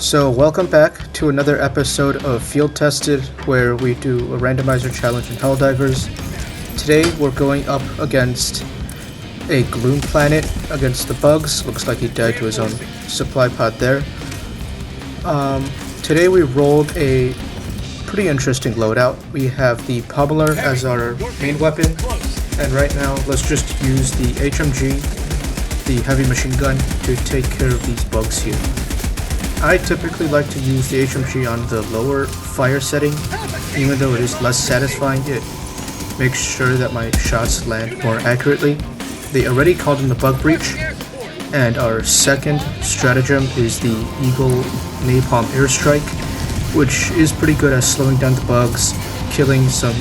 So welcome back to another episode of Field Tested, where we do a randomizer challenge in Helldivers. Today we're going up against a Gloom planet, against the bugs. Looks like he died to his own supply pod there. Today we rolled a pretty interesting loadout. We have the Pummeler as our main weapon, and right now let's just use the HMG, the heavy machine gun, to take care of these bugs here. I typically like to use the HMG on the lower fire setting. Even though it is less satisfying, it makes sure that my shots land more accurately. They already called in the bug breach, and our second stratagem is the Eagle Napalm Airstrike, which is pretty good at slowing down the bugs, killing some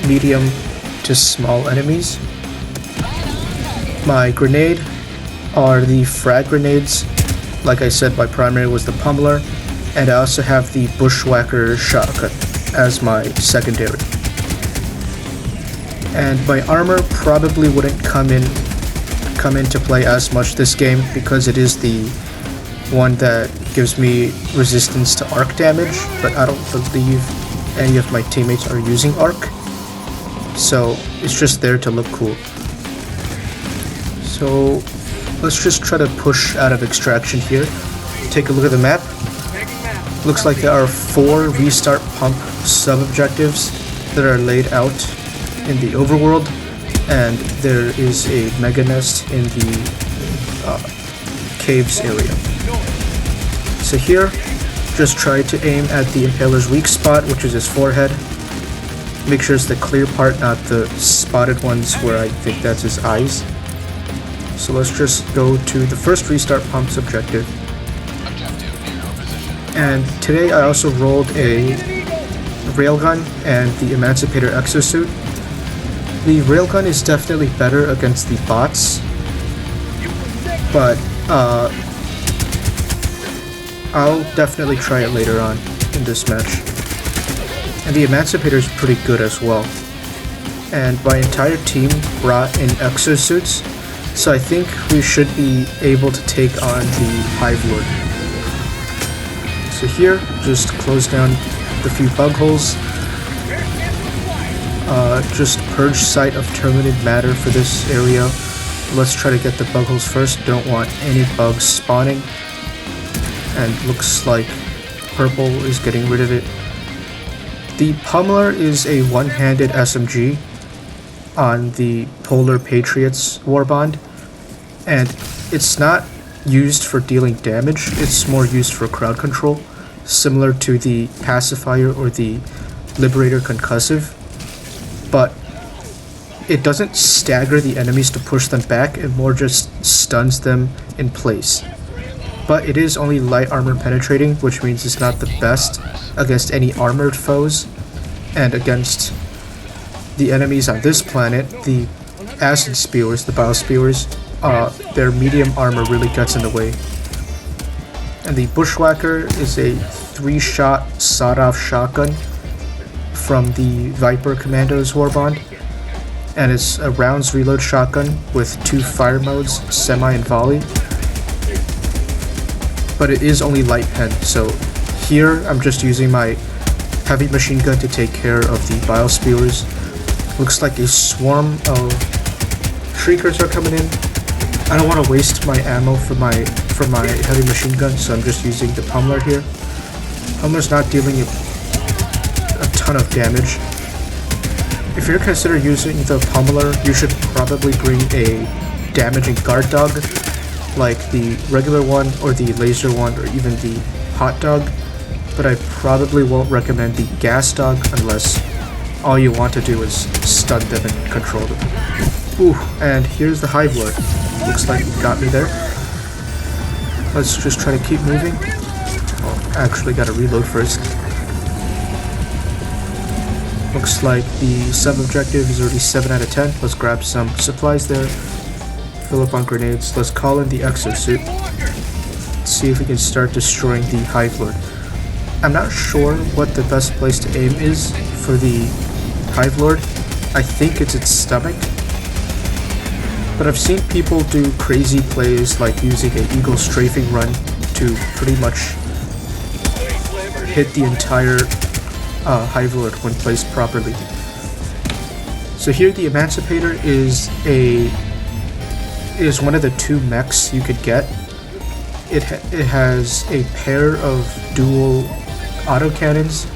medium to small enemies. My grenade are the frag grenades. Like I said, my primary was the Pummeler, and I also have the Bushwhacker shotgun as my secondary. And my armor probably wouldn't come into play as much this game because it is the one that gives me resistance to arc damage, but I don't believe any of my teammates are using arc, so it's just there to look cool. So let's just try to push out of extraction here. Take a look at the map. Looks like there are 4 restart pump sub-objectives that are laid out in the overworld, and there is a mega nest in the caves area. So here, just try to aim at the Impaler's weak spot, which is his forehead. Make sure it's the clear part, not the spotted ones where I think that's his eyes. So let's just go to the first restart pumps objective. And today I also rolled a railgun and the Emancipator Exosuit. The railgun is definitely better against the bots, but I'll definitely try it later on in this match. And the Emancipator is pretty good as well. And my entire team brought in Exosuits, so I think we should be able to take on the Hive Lord. So here, just close down the few bug holes. Just purge site of terminated matter for this area. Let's try to get the bug holes first. Don't want any bugs spawning. And looks like purple is getting rid of it. The Pummeler is a one-handed SMG on the Polar Patriots warbond, and it's not used for dealing damage, it's more used for crowd control, similar to the Pacifier or the Liberator Concussive, but it doesn't stagger the enemies to push them back, it more just stuns them in place. But it is only light armor penetrating, which means it's not the best against any armored foes, and against the enemies on this planet, the acid spewers, the biospewers, their medium armor really gets in the way. And the Bushwhacker is a 3-shot sawed-off shotgun from the Viper Commandos warbond, and it's a rounds reload shotgun with 2 fire modes, semi and volley. But it is only light pen, so here I'm just using my heavy machine gun to take care of the biospewers. Looks like a swarm of shriekers are coming in. I don't want to waste my ammo for my heavy machine gun, so I'm just using the Pummeler here. Pummeler's not dealing a ton of damage. If you're considering using the Pummeler, you should probably bring a damaging guard dog, like the regular one or the laser one or even the hot dog, but I probably won't recommend the gas dog unless all you want to do is stun them and control them. Ooh, and here's the Hive Lord. Looks like he got me there. Let's just try to keep moving. Oh, actually gotta reload first. Looks like the sub-objective is already 7 out of 10. Let's grab some supplies there. Fill up on grenades. Let's call in the Exosuit. Let's see if we can start destroying the Hive Lord. I'm not sure what the best place to aim is for the Hive Lord. I think it's its stomach. But I've seen people do crazy plays like using an eagle strafing run to pretty much hit the entire Hive Lord when placed properly. So here the Emancipator is one of the 2 mechs you could get. It has a pair of dual autocannons,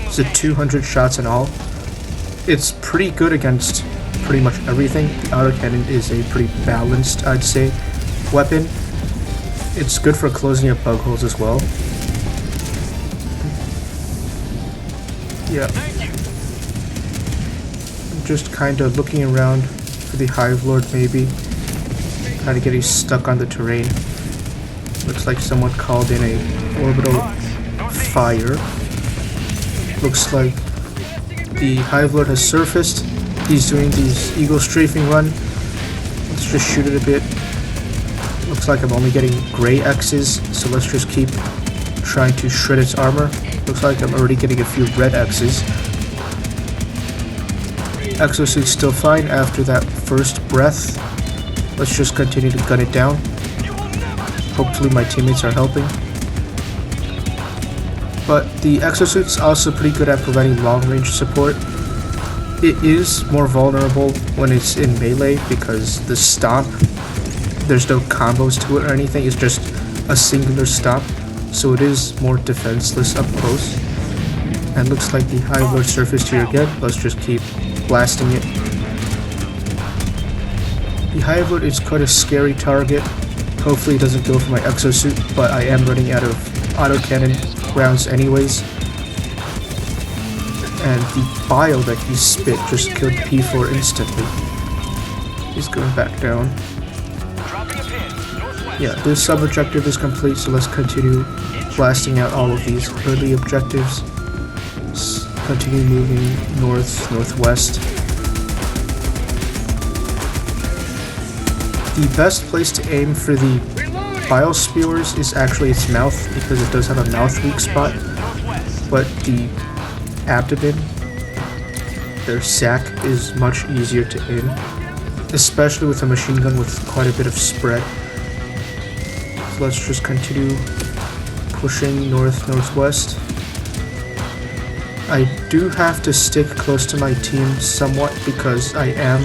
so 200 shots in all. It's pretty good against pretty much everything. The autocannon is a pretty balanced, I'd say, weapon. It's good for closing up bug holes as well. Yeah. I'm just kind of looking around for the Hive Lord maybe. Kind of getting stuck on the terrain. Looks like someone called in a orbital fire. Looks like the Hive Lord has surfaced. He's doing these eagle strafing run. Let's just shoot it a bit. Looks like I'm only getting gray X's, so let's just keep trying to shred its armor. Looks like I'm already getting a few red X's. Exosuit's still fine after that first breath. Let's just continue to gun it down. Hopefully my teammates are helping. But the Exosuit's also pretty good at providing long-range support. It is more vulnerable when it's in melee because the stomp, there's no combos to it or anything, it's just a singular stomp, so it is more defenseless up close. And looks like the Hive Lord surfaced here again. Let's just keep blasting it. The Hive Lord is quite a scary target. Hopefully it doesn't go for my Exosuit, but I am running out of autocannon rounds anyways. And the bile that he spit just killed P4 instantly. He's going back down. Yeah, this sub-objective is complete, so let's continue blasting out all of these early objectives. Let's continue moving north, northwest. The best place to aim for the bile spewers is actually its mouth, because it does have a mouth weak spot. But the abdomen, their sack, is much easier to aim, especially with a machine gun with quite a bit of spread. So let's just continue pushing north-northwest. I do have to stick close to my team somewhat because I am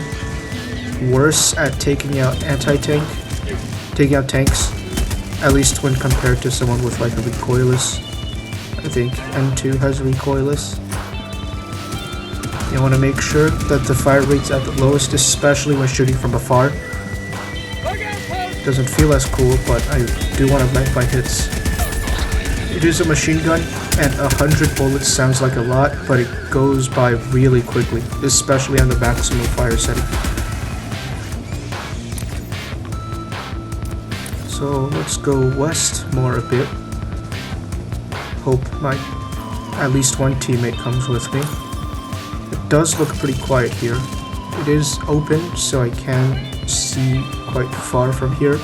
worse at taking out tanks, at least when compared to someone with like a recoilless. I think N2 has recoilless. You want to make sure that the fire rate's at the lowest, especially when shooting from afar. Doesn't feel as cool, but I do want to bank my hits. It is a machine gun, and 100 bullets sounds like a lot, but it goes by really quickly, especially on the maximum fire setting. So let's go west more a bit. Hope at least one teammate comes with me. It does look pretty quiet here. It is open, so I can see quite far from here.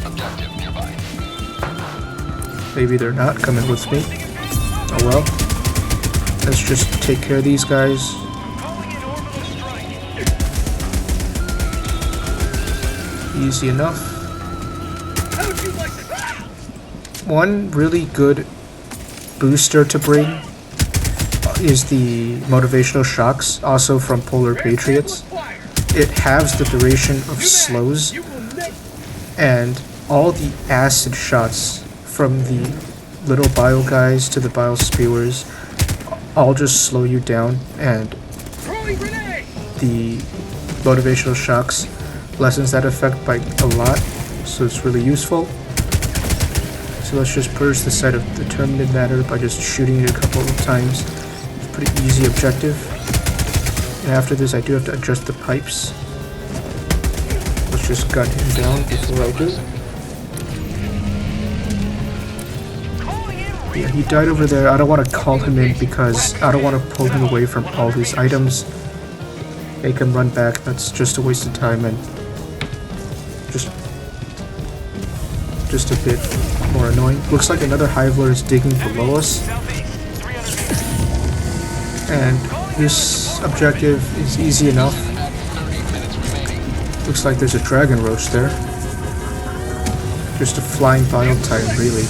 Objective nearby. Maybe they're not coming with me. Oh well. Let's just take care of these guys. Easy enough. One really good booster to bring is the motivational shocks, also from Polar Patriots. It halves the duration of slows, and all the acid shots from the little bile guys to the bile spewers all just slow you down, and the motivational shocks lessens that effect by a lot, so it's really useful. So let's just purge the site of determinate matter by just shooting it a couple of times. It's a pretty easy objective. And after this I do have to adjust the pipes. Let's just gun him down before I do. Yeah, he died over there. I don't want to call him in because I don't want to pull him away from all these items. Make him run back. That's just a waste of time and just a bit more annoying. Looks like another Hive Lord is digging below us. And this objective is easy enough. Looks like there's a dragon roach there. Just a flying bile time, really.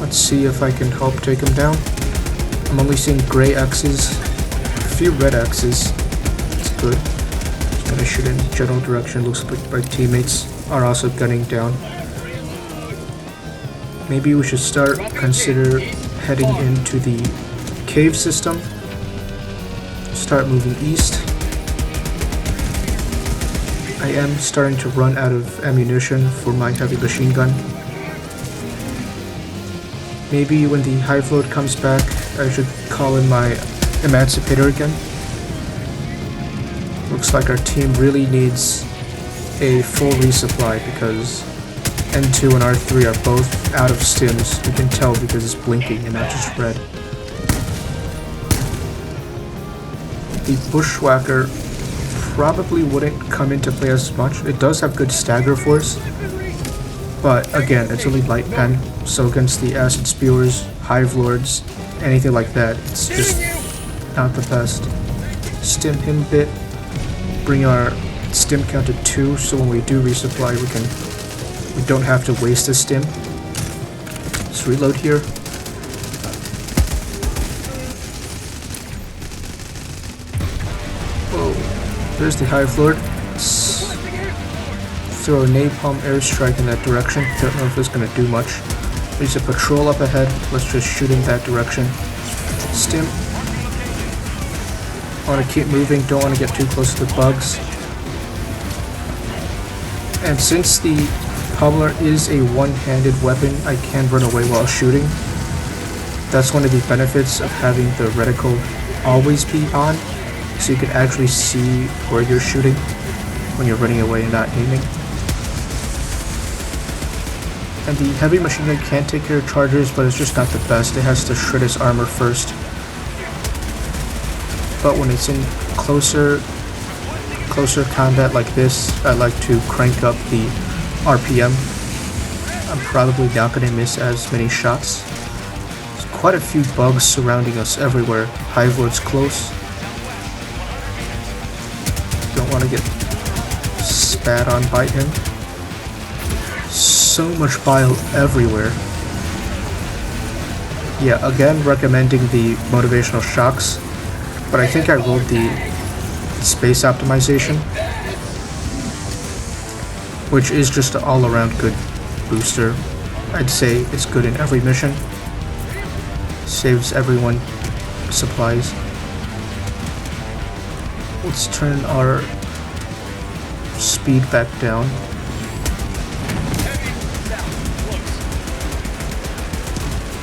Let's see if I can help take him down. I'm only seeing gray X's, a few red X's. It's good. Just gonna shoot in general direction. Looks like my teammates are also gunning down. Maybe we should consider heading into the cave system. Start moving east. I am starting to run out of ammunition for my heavy machine gun. Maybe when the Hive load comes back, I should call in my Emancipator again. Looks like our team really needs a full resupply because N2 and R3 are both out of stims. We can tell because it's blinking and not just red. The Bushwhacker probably wouldn't come into play as much. It does have good stagger force, but again, it's only light pen, so against the Acid Spewers, Hive Lords, anything like that, it's just not the best. Stim him a bit, bring our stim count to 2, so when we do resupply, we don't have to waste a stim. Let's reload here. Whoa, there's the Hive Lord. Let's throw a napalm airstrike in that direction. Don't know if it's gonna do much. There's a patrol up ahead. Let's just shoot in that direction. Stim. I want to keep moving. Don't want to get too close to the bugs. And since the Pummeler is a one-handed weapon, I can run away while shooting. That's one of the benefits of having the reticle always be on, so you can actually see where you're shooting when you're running away and not aiming. And the heavy machine gun can take care of chargers, but it's just not the best. It has to shred its armor first. But when it's in closer combat like this, I like to crank up the RPM. I'm probably not going to miss as many shots. There's quite a few bugs surrounding us everywhere. Hive Lord's close. Don't want to get spat on by him. So much bile everywhere. Yeah, again, recommending the motivational shocks, but I think I rolled the space optimization, which is just an all-around good booster. I'd say it's good in every mission. Saves everyone supplies. Let's turn our speed back down.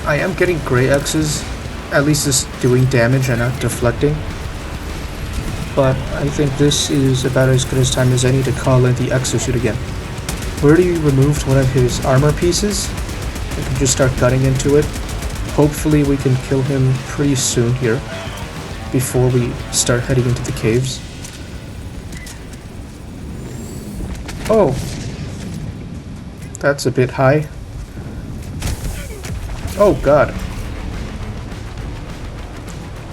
I am getting gray X's, at least it's doing damage and not deflecting. But I think this is about as good as time as any to call in the Exosuit again. We already removed one of his armor pieces. We can just start gunning into it. Hopefully we can kill him pretty soon here, before we start heading into the caves. Oh! That's a bit high. Oh god.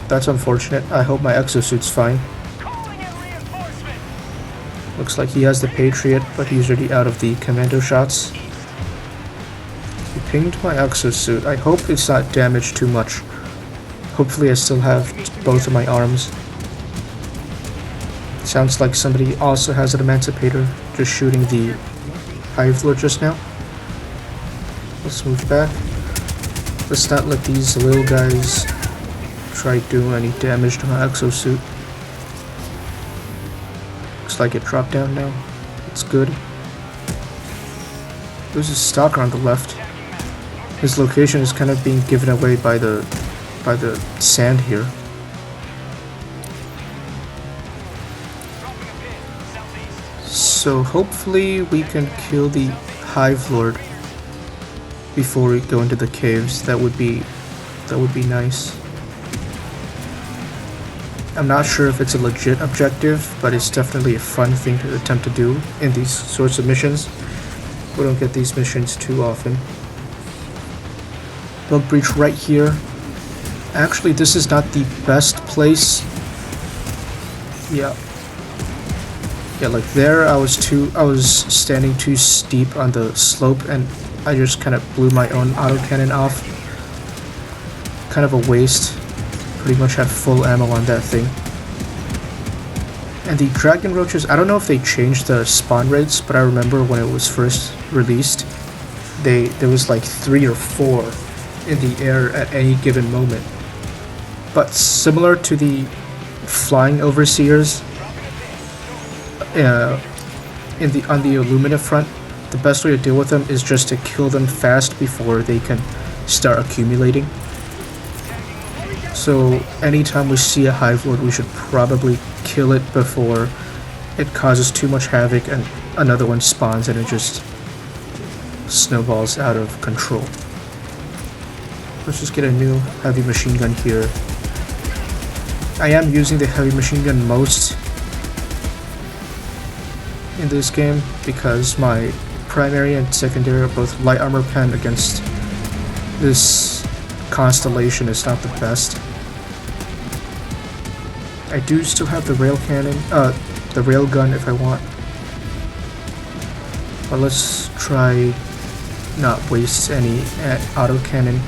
That's unfortunate. I hope my Exosuit's fine. Looks like he has the Patriot, but he's already out of the commando shots. He pinged my Exosuit. I hope it's not damaged too much. Hopefully I still have both of my arms. Sounds like somebody also has an Emancipator, just shooting the Hive Lord just now. Let's move back. Let's not let these little guys try doing any damage to my Exosuit. Looks like it dropped down now. It's good. There's a stalker on the left. His location is kind of being given away by the sand here. So hopefully we can kill the Hive Lord before we go into the caves. That would be nice. I'm not sure if it's a legit objective, but it's definitely a fun thing to attempt to do in these sorts of missions. We don't get these missions too often. Bug breach right here. Actually, this is not the best place. Yeah, like there I was standing too steep on the slope and I just kind of blew my own autocannon off. kind of a waste. Pretty much had full ammo on that thing. And the dragon roaches, I don't know if they changed the spawn rates, but I remember when it was first released, there was like 3 or 4 in the air at any given moment. But similar to the flying overseers, on the Illumina front, the best way to deal with them is just to kill them fast before they can start accumulating. So anytime we see a Hive Lord, we should probably kill it before it causes too much havoc and another one spawns and it just snowballs out of control. Let's just get a new heavy machine gun here. I am using the heavy machine gun most in this game because my primary and secondary are both light armor pen against this constellation is not the best. I do still have the rail cannon, the rail gun if I want. But let's try not waste any autocannon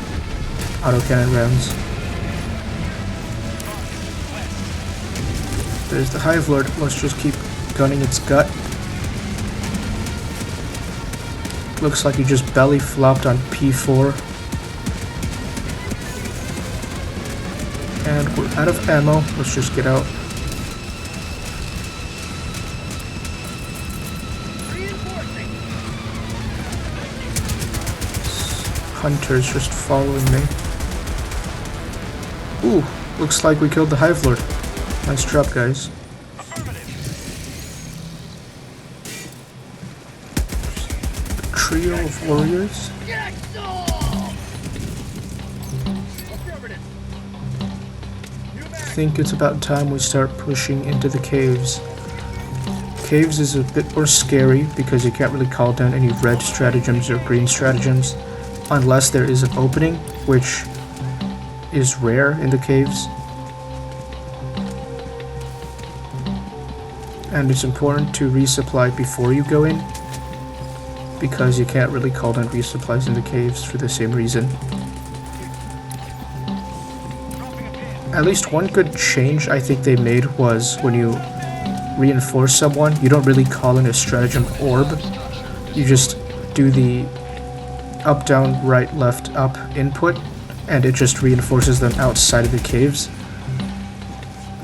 rounds. There's the Hive Lord. Let's just keep gunning its gut. Looks like you just belly flopped on P4. And we're out of ammo. Let's just get out. Hunter's just following me. Ooh, looks like we killed the Hive Lord. Nice job, guys. A trio of warriors. I think it's about time we start pushing into the caves. Caves is a bit more scary because you can't really call down any red stratagems or green stratagems unless there is an opening, which is rare in the caves. And it's important to resupply before you go in because you can't really call down resupplies in the caves for the same reason. At least one good change I think they made was when you reinforce someone, you don't really call in a stratagem orb. You just do the up, down, right, left, up input, and it just reinforces them outside of the caves.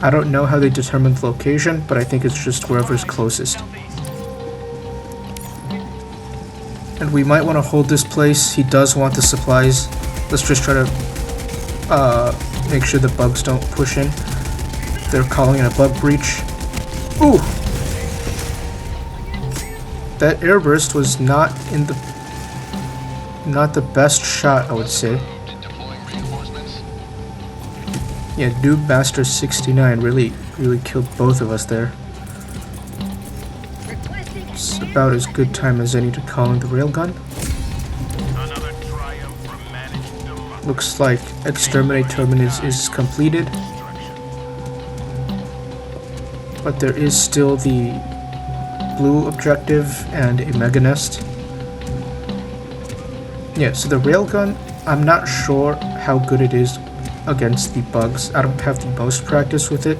I don't know how they determine the location, but I think it's just wherever's closest. And we might want to hold this place. He does want the supplies. Let's just try to make sure the bugs don't push in. They're calling in a bug breach. Ooh! That airburst was not the best shot, I would say. Yeah, Noob Master 69 really killed both of us there. It's about as good time as any to call in the railgun. Looks like Exterminate Terminus is completed. But there is still the blue objective and a Mega Nest. Yeah, so the railgun, I'm not sure how good it is against the bugs. I don't have the most practice with it.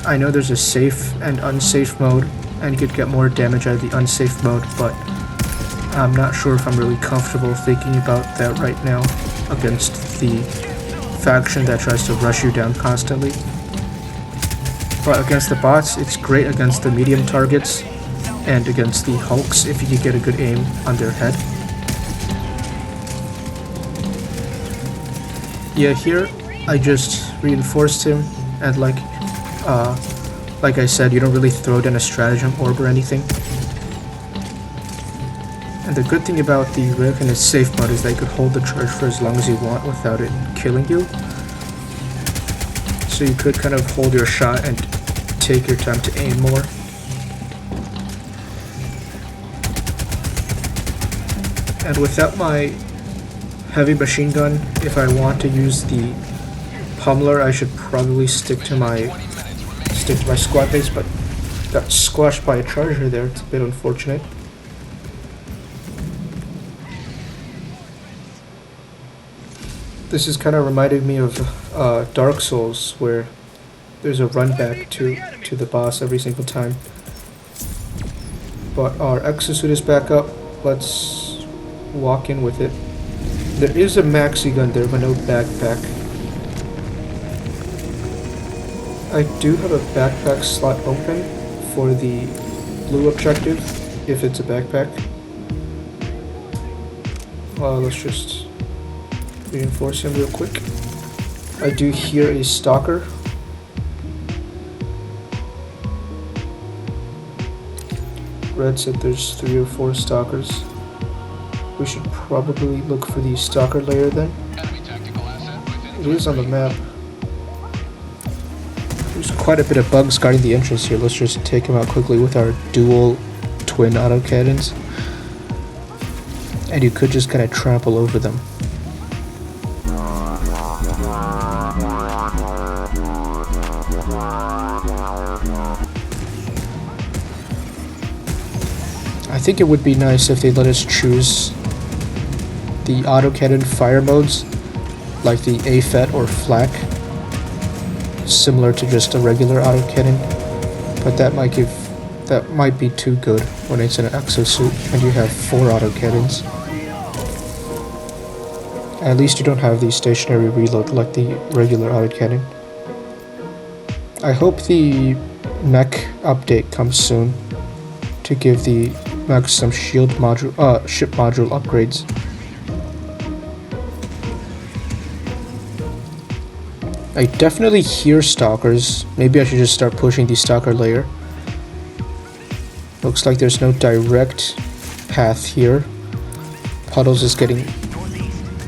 I know there's a safe and unsafe mode, and you could get more damage out of the unsafe mode, but I'm not sure if I'm really comfortable thinking about that right now against the faction that tries to rush you down constantly. But against the bots, it's great against the medium targets and against the hulks if you can get a good aim on their head. Yeah, here I just reinforced him, and like I said, you don't really throw down a stratagem orb or anything. And the good thing about the railgun is safe mode is that you could hold the charge for as long as you want without it killing you. So you could kind of hold your shot and take your time to aim more. And without my heavy machine gun, if I want to use the pummeler, I should probably stick to my squad base, but got squashed by a charger there. It's a bit unfortunate. This is kind of reminding me of Dark Souls, where there's a run back to the boss every single time. But our exosuit is back up. Let's walk in with it. There is a maxi gun there, but no backpack. I do have a backpack slot open for the blue objective, if it's a backpack. Let's just reinforce him real quick. I do hear a stalker. Red said there's 3 or 4 stalkers. We should probably look for the stalker layer then. It is on the map. There's quite a bit of bugs guarding the entrance here. Let's just take them out quickly with our dual twin autocannons. And you could just kind of trample over them. I think it would be nice if they let us choose the autocannon fire modes, like the AFET or flak, similar to just a regular autocannon, but that might be too good when it's in an exosuit and you have 4 autocannons. At least you don't have the stationary reload like the regular autocannon. I hope the mech update comes soon to give the mechs some ship module upgrades. I definitely hear stalkers. Maybe I should just start pushing the stalker layer. Looks like there's no direct path here. Puddles is getting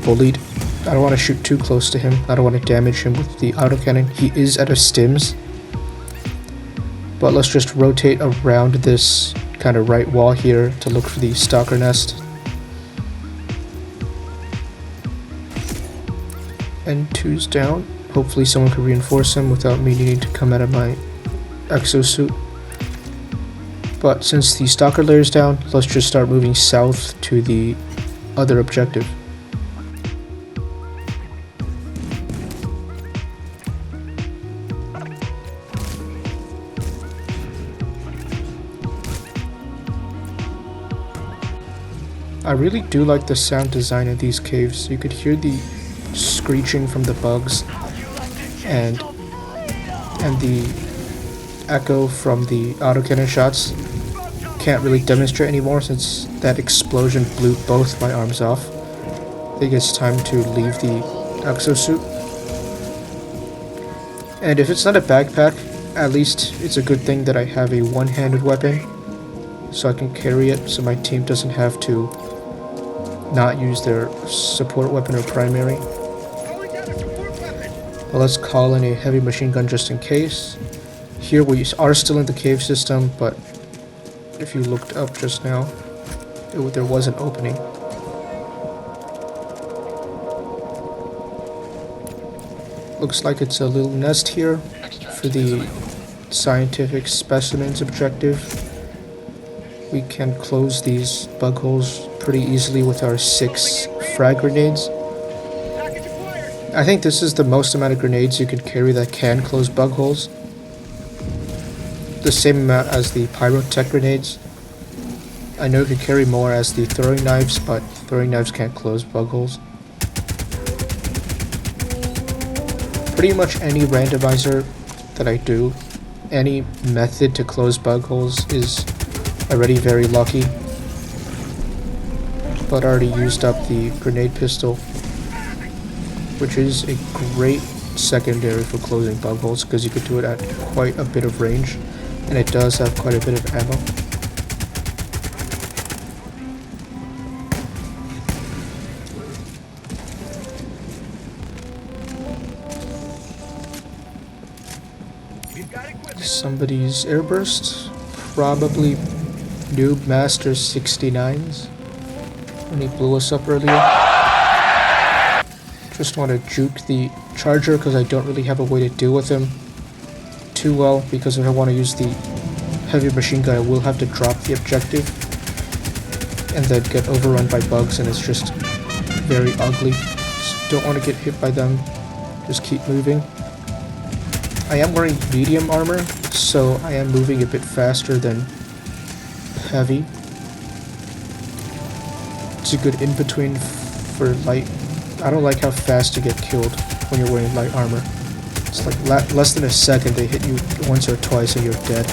bullied. I don't want to shoot too close to him. I don't want to damage him with the autocannon. He is at a stims. But let's just rotate around this kind of right wall here to look for the stalker nest. N2's down. Hopefully someone can reinforce him without me needing to come out of my exosuit. But since the stalker layer is down, let's just start moving south to the other objective. I really do like the sound design of these caves. You could hear the screeching from the bugs and the echo from the autocannon shots. Can't really demonstrate anymore since that explosion blew both my arms off. I think it's time to leave the exosuit. And if it's not a backpack, at least it's a good thing that I have a one-handed weapon so I can carry it so my team doesn't have to not use their support weapon or primary. Well, let's call in a heavy machine gun just in case. Here we are still in the cave system, but if you looked up just now, there was an opening. Looks like it's a little nest here for the scientific specimens objective. We can close these bug holes pretty easily with our 6 frag grenades. I think this is the most amount of grenades you could carry that can close bug holes. The same amount as the pyrotech grenades. I know you could carry more as the throwing knives, but throwing knives can't close bug holes. Pretty much any randomizer that I do, any method to close bug holes is already very lucky. But I already used up the grenade pistol, which is a great secondary for closing bug holes because you could do it at quite a bit of range, and it does have quite a bit of ammo. Somebody's airburst, probably Noob Master 69's when he blew us up earlier. Just want to juke the charger because I don't really have a way to deal with him too well, because if I want to use the heavy machine gun I will have to drop the objective and then get overrun by bugs, and it's just very ugly. Just don't want to get hit by them. Just keep moving. I am wearing medium armor, so I am moving a bit faster than heavy. It's a good in-between for light. I don't like how fast you get killed when you're wearing light armor. It's like less than a second, they hit you once or twice and you're dead.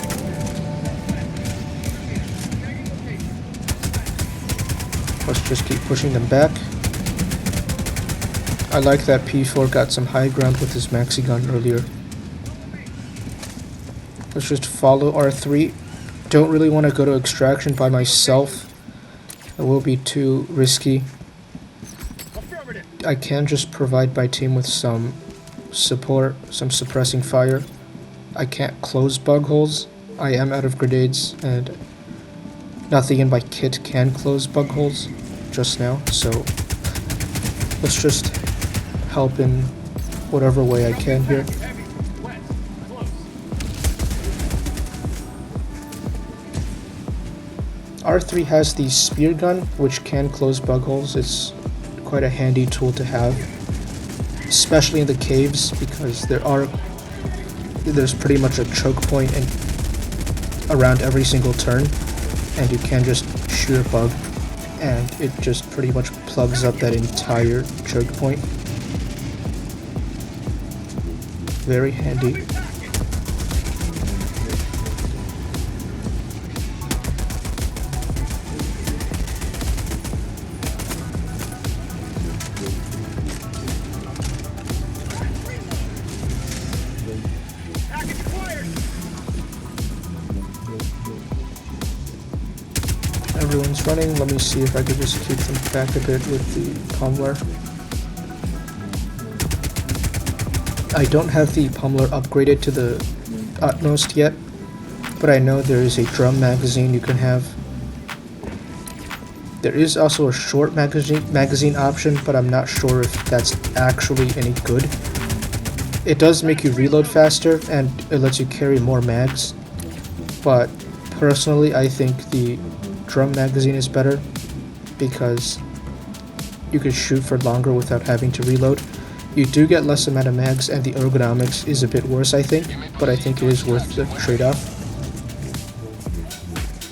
Let's just keep pushing them back. I like that P4 got some high ground with his maxi gun earlier. Let's just follow R3. Don't really want to go to extraction by myself. It will be too risky. I can just provide my team with some support, some suppressing fire. I can't close bug holes. I am out of grenades, and nothing in my kit can close bug holes just now, so let's just help in whatever way I can here. R3 has the spear gun, which can close bug holes. It's quite a handy tool to have, especially in the caves, because there's pretty much a choke point around every single turn, and you can just shoot a bug and it just pretty much plugs up that entire choke point. Very handy. Everyone's running. Let me see if I could just keep them back a bit with the pummeler. I don't have the pummeler upgraded to the utmost yet, but I know there is a drum magazine you can have. There is also a short magazine option, but I'm not sure if that's actually any good. It does make you reload faster and it lets you carry more mags, but personally I think the drum magazine is better because you can shoot for longer without having to reload. You do get less amount of mags and the ergonomics is a bit worse, I think, but I think it is worth the trade-off.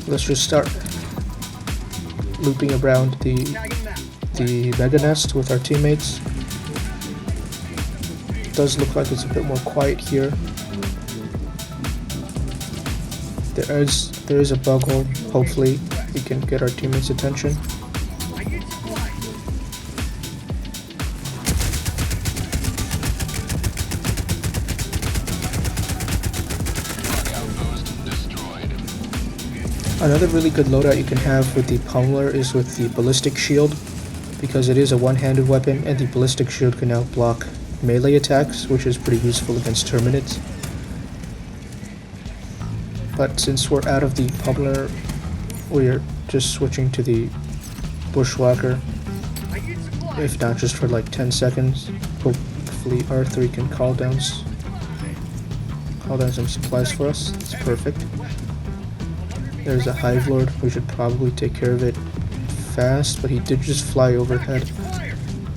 Let's just start looping around the mega nest with our teammates. It does look like it's a bit more quiet here. There is a bug hole. Hopefully we can get our teammates' attention. Another really good loadout you can have with the pummeler is with the ballistic shield, because it is a one-handed weapon and the ballistic shield can now block melee attacks, which is pretty useful against terminids. But since we're out of the pummeler, we're just switching to the bushwhacker, if not just for like 10 seconds. Hopefully R3 can call down some supplies for us. It's perfect. There's a Hive Lord. We should probably take care of it fast, but he did just fly overhead.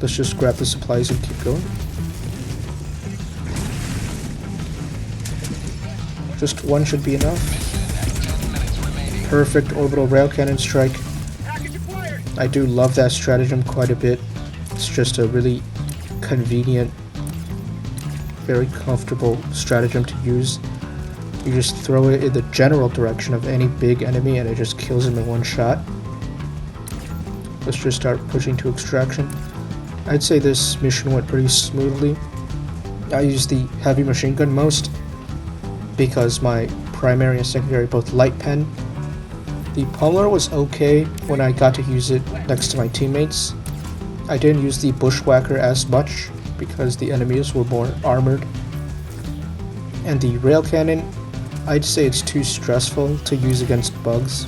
Let's just grab the supplies and keep going. Just one should be enough. Perfect orbital rail cannon strike. I do love that stratagem quite a bit. It's just a really convenient, very comfortable stratagem to use. You just throw it in the general direction of any big enemy and it just kills him in one shot. Let's just start pushing to extraction. I'd say this mission went pretty smoothly. I used the heavy machine gun most because my primary and secondary both light pen. The pummeler was okay when I got to use it next to my teammates. I didn't use the bushwhacker as much because the enemies were more armored. And the rail cannon, I'd say it's too stressful to use against bugs.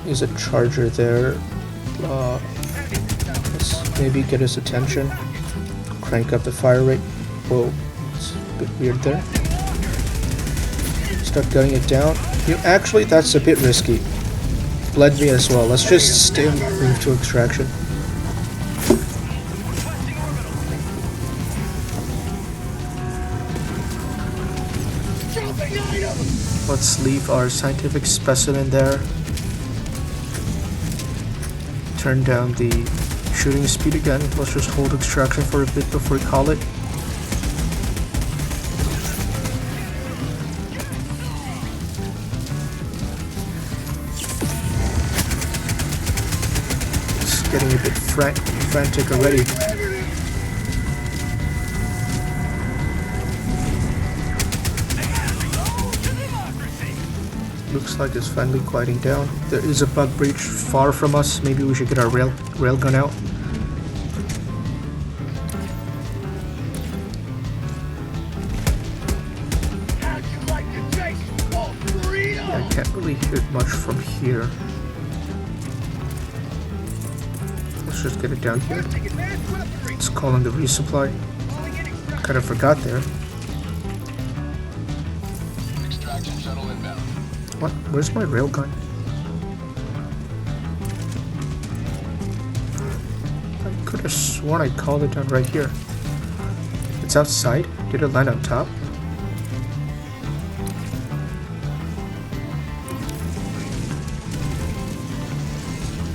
There's a charger there. Let's maybe get his attention. Crank up the fire rate. Whoa, it's a bit weird there. Start gunning it down. Actually, that's a bit risky. bled me as well. Let's just stay and move to extraction. Let's leave our scientific specimen there. Turn down the shooting speed again. Let's just hold extraction for a bit before we call it. It's getting a bit frantic already. Looks like it's finally quieting down. There is a bug breach far from us. Maybe we should get our railgun out. Yeah, I can't really hit much from here. Let's just get it down here. It's calling the resupply. Kind of forgot there. Extraction shuttle inbound. What? Where's my railgun? I could have sworn I called it down right here. It's outside? Did it land on top?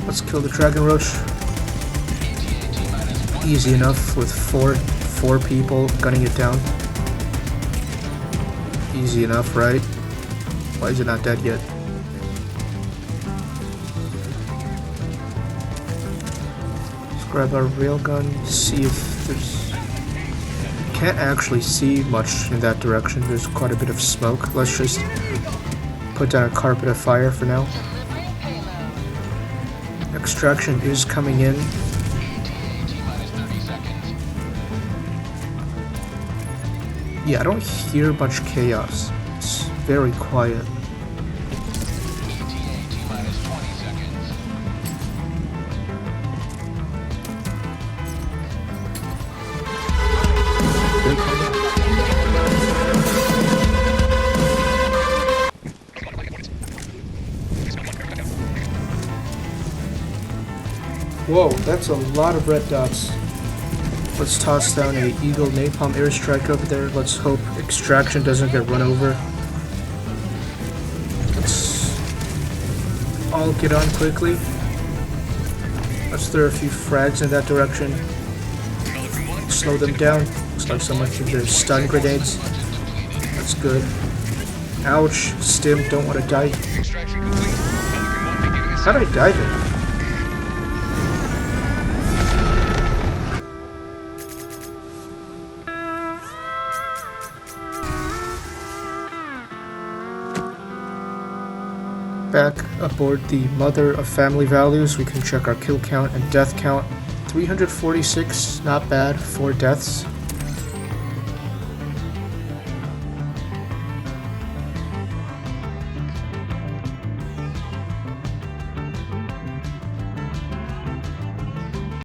Let's kill the dragon roach. Easy enough with four people gunning it down. Easy enough, right? Why is it not dead yet? Let's grab our railgun, see if there's... Can't actually see much in that direction. There's quite a bit of smoke. Let's just put down a carpet of fire for now. Extraction is coming in. Yeah, I don't hear much chaos. It's very quiet. Whoa, that's a lot of red dots. Let's toss down a Eagle Napalm airstrike over there. Let's hope extraction doesn't get run over. Let's all get on quickly. Let's throw a few frags in that direction. Slow them down. Looks like someone threw their stun grenades. That's good. Ouch. Stim, don't want to die. How did I die there? Back aboard the Mother of Family Values, we can check our kill count and death count. 346, not bad, 4 deaths.